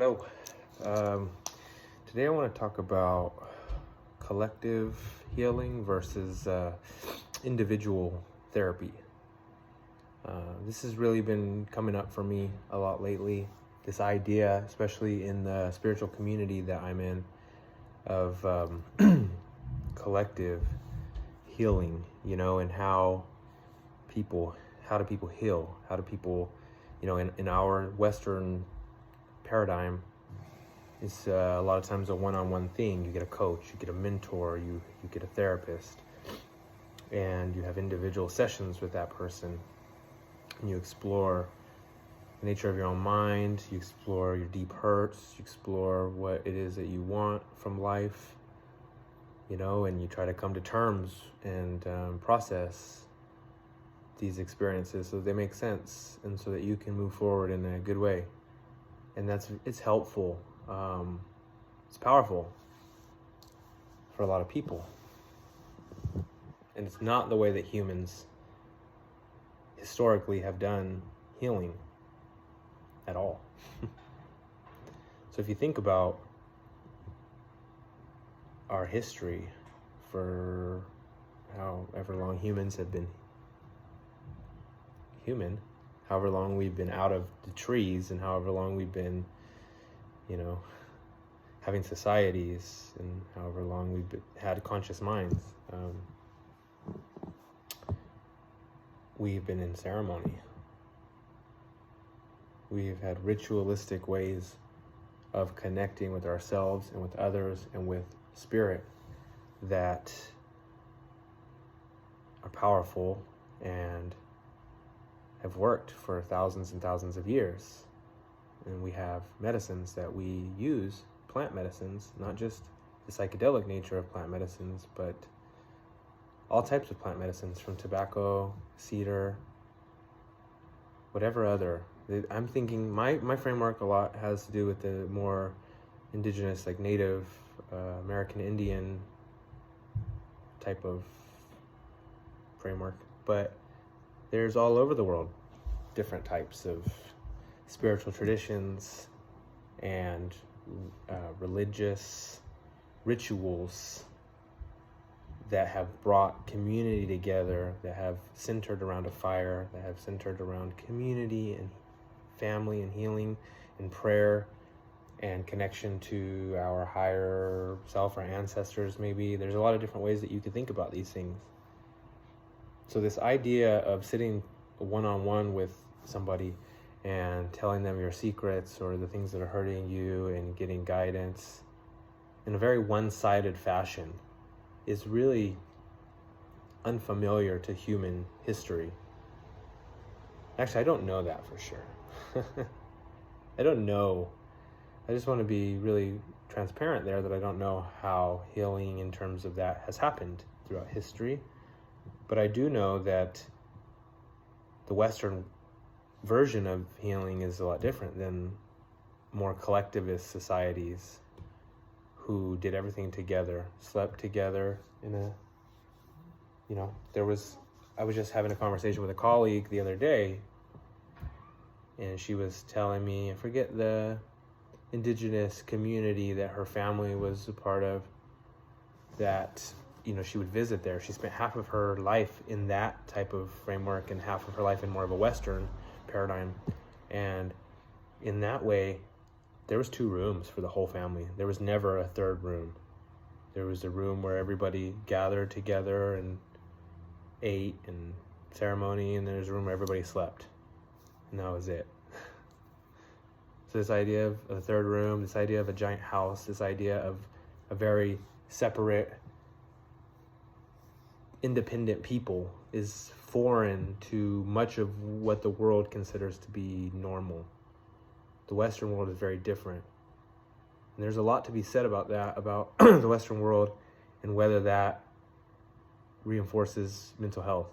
Hello. Today I want to talk about collective healing versus individual therapy. This has really been coming up for me a lot lately. This idea, especially in the spiritual community that I'm in, of collective healing, and how do people heal? How do people, in our Western paradigm, it's a lot of times a one-on-one thing. You get a coach, you get a mentor, you get a therapist, and you have individual sessions with that person, and you explore the nature of your own mind, you explore your deep hurts, you explore what it is that you want from life, and you try to come to terms and process these experiences so they make sense and so that you can move forward in a good way. And it's helpful. It's powerful for a lot of people. And it's not the way that humans historically have done healing at all. So if you think about our history for however long humans have been human, however long we've been out of the trees, and however long we've been, having societies, and however long we've had conscious minds, we've been in ceremony. We've had ritualistic ways of connecting with ourselves and with others and with spirit that are powerful and have worked for thousands and thousands of years. And we have medicines that we use, plant medicines, not just the psychedelic nature of plant medicines, but all types of plant medicines, from tobacco, cedar, whatever other. I'm thinking my framework a lot has to do with the more indigenous, like Native American Indian type of framework, but there's all over the world different types of spiritual traditions and religious rituals that have brought community together, that have centered around a fire, that have centered around community and family and healing and prayer and connection to our higher self, our ancestors maybe. There's a lot of different ways that you could think about these things. So this idea of sitting one-on-one with somebody and telling them your secrets or the things that are hurting you and getting guidance in a very one-sided fashion is really unfamiliar to human history. Actually, I don't know that for sure. I don't know. I just want to be really transparent there that I don't know how healing in terms of that has happened throughout history. But I do know that the Western version of healing is a lot different than more collectivist societies who did everything together, slept together in a, I was just having a conversation with a colleague the other day, and she was telling me, I forget the indigenous community that her family was a part of, that she would visit there. She spent half of her life in that type of framework and half of her life in more of a Western paradigm. And in that way, there was 2 rooms for the whole family. There was never a third room. There was a room where everybody gathered together and ate and ceremony, and there's a room where everybody slept. And that was it. So this idea of a third room, this idea of a giant house, this idea of a very separate, independent people is foreign to much of what the world considers to be normal. The Western world is very different. And there's a lot to be said about that, about the Western world, and whether that reinforces mental health,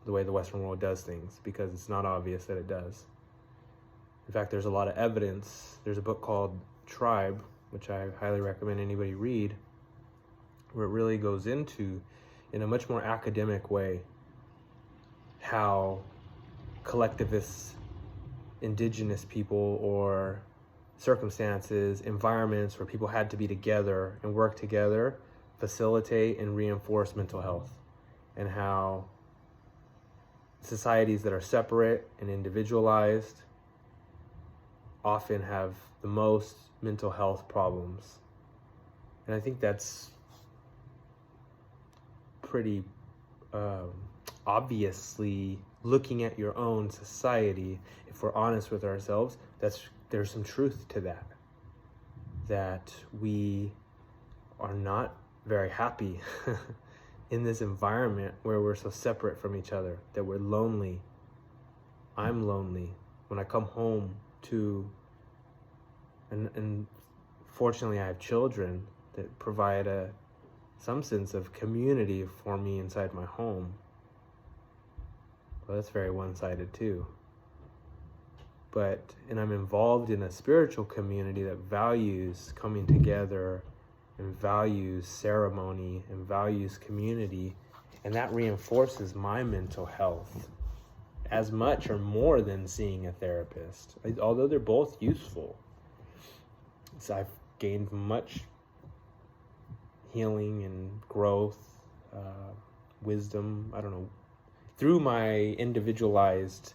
the way the Western world does things, because it's not obvious that it does. In fact, there's a lot of evidence. There's a book called Tribe, which I highly recommend anybody read, where it really goes into, in a much more academic way, how collectivists, indigenous people, or circumstances, environments where people had to be together and work together, facilitate and reinforce mental health, and how societies that are separate and individualized often have the most mental health problems. And I think that's pretty obviously, looking at your own society, if we're honest with ourselves, there's some truth to that we are not very happy in this environment where we're so separate from each other, that we're lonely. I'm lonely when I come home to, and fortunately I have children that provide some sense of community for me inside my home. Well, that's very one-sided too. And I'm involved in a spiritual community that values coming together and values ceremony and values community, and that reinforces my mental health as much or more than seeing a therapist, although they're both useful. So I've gained much healing and growth, wisdom, through my individualized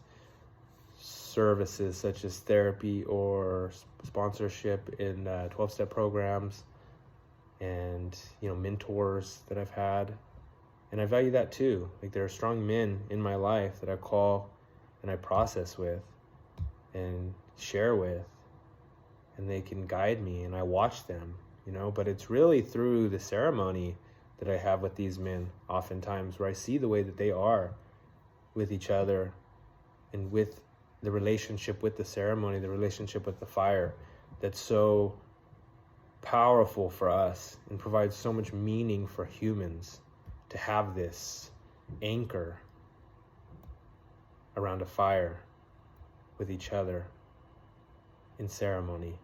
services such as therapy or sponsorship in 12-step programs, and mentors that I've had. And I value that too. Like, there are strong men in my life that I call and I process with and share with, and they can guide me, and I watch them, but it's really through the ceremony that I have with these men oftentimes, where I see the way that they are with each other, and with the relationship with the ceremony, the relationship with the fire, that's so powerful for us and provides so much meaning for humans to have this anchor around a fire with each other in ceremony,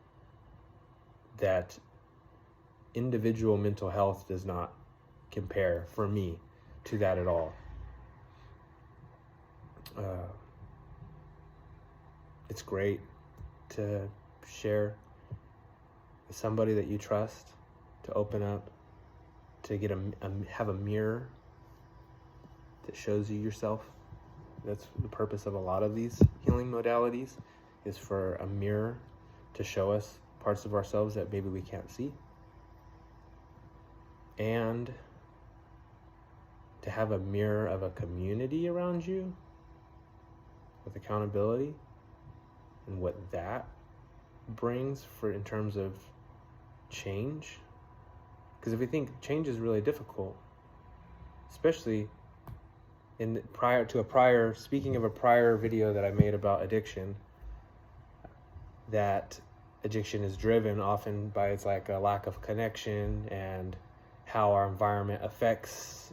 that individual mental health does not compare for me to that at all. It's great to share with somebody that you trust, to open up, to get have a mirror that shows you yourself. That's the purpose of a lot of these healing modalities, is for a mirror to show us parts of ourselves that maybe we can't see, and to have a mirror of a community around you with accountability, and what that brings in terms of change. Because if we think change is really difficult, especially speaking of a prior video that I made about addiction, that addiction is driven often by its like a lack of connection and how our environment affects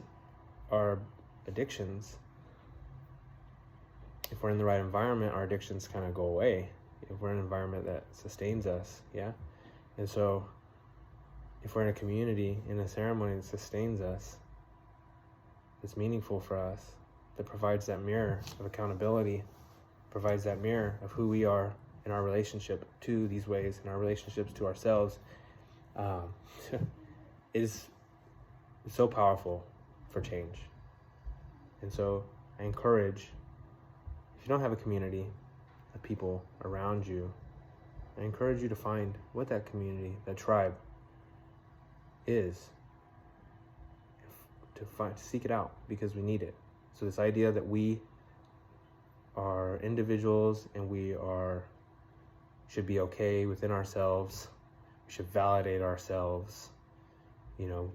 our addictions. If we're in the right environment, our addictions kind of go away. If we're in an environment that sustains us, yeah? And so if we're in a community, in a ceremony that sustains us, that's meaningful for us, that provides that mirror of accountability, provides that mirror of who we are in our relationship to these ways, in our relationships to ourselves, is so powerful for change. And so I encourage, if you don't have a community of people around you, I encourage you to find what that community, that tribe is, to seek it out, because we need it. So this idea that we are individuals and should be okay within ourselves, we should validate ourselves,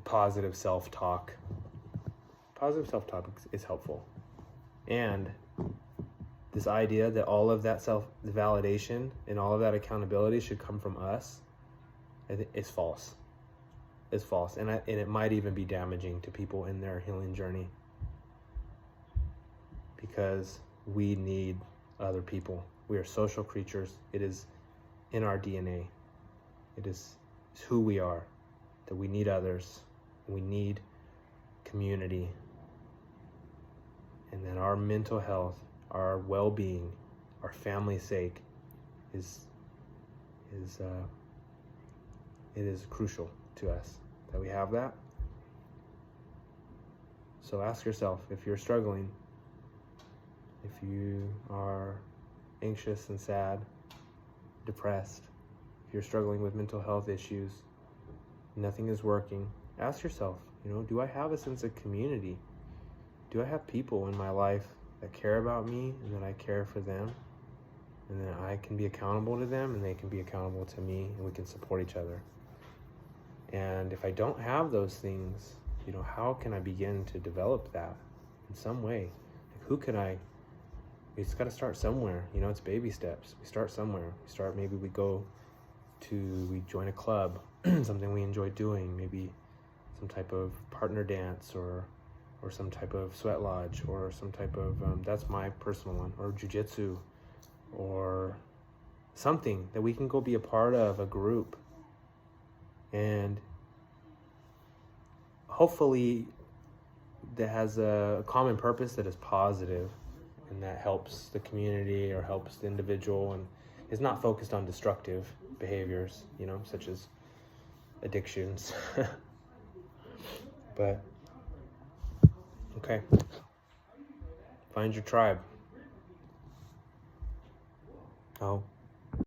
positive self-talk. Positive self-talk is helpful. And this idea that all of that self-validation and all of that accountability should come from us, is false. It's false. And it might even be damaging to people in their healing journey, because we need other people. We are social creatures. It is in our DNA. It's who we are, that we need others. We need community. And that our mental health, our well-being, our family's sake is it is crucial to us that we have that. So ask yourself, if you're struggling, if you are anxious and sad, depressed, if you're struggling with mental health issues, nothing is working, ask yourself, do I have a sense of community? Do I have people in my life that care about me and that I care for them? And that I can be accountable to them and they can be accountable to me, and we can support each other. And if I don't have those things, how can I begin to develop that in some way? We just got to start somewhere. It's baby steps. We start somewhere. Maybe we join a club, something we enjoy doing, maybe some type of partner dance or some type of sweat lodge or some type of, that's my personal one, or jujitsu, or something that we can go be a part of, a group. And hopefully that has a common purpose that is positive and that helps the community or helps the individual and is not focused on destructive behaviors, such as addictions. But, okay. Find your tribe. Oh.